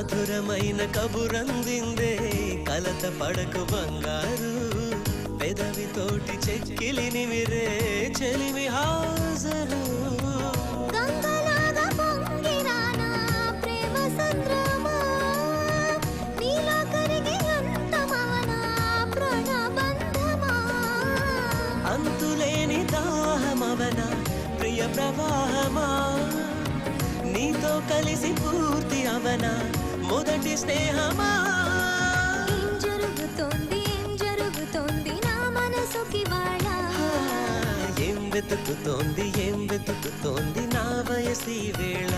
మధురమైన కబురందిందే కలత పడకు బంగారు పెదవితోటి చెక్కిలి నిమిరే చెలిమి హాజరు గంగలాగా పొంగిరానా ప్రేమ సంద్రమా నీలో కరిగి అంతమవనా ప్రణబంధమా అంతులేని దాహమవనా ప్రియ ప్రవాహమా నీతో కలిసి పూర్తి అవనా మొదటి స్నేహమా ఏం జరుగుతోంది నా మనసుకి వాళ్ళ ఏం వెతుకుతోంది నా వయసి వేళ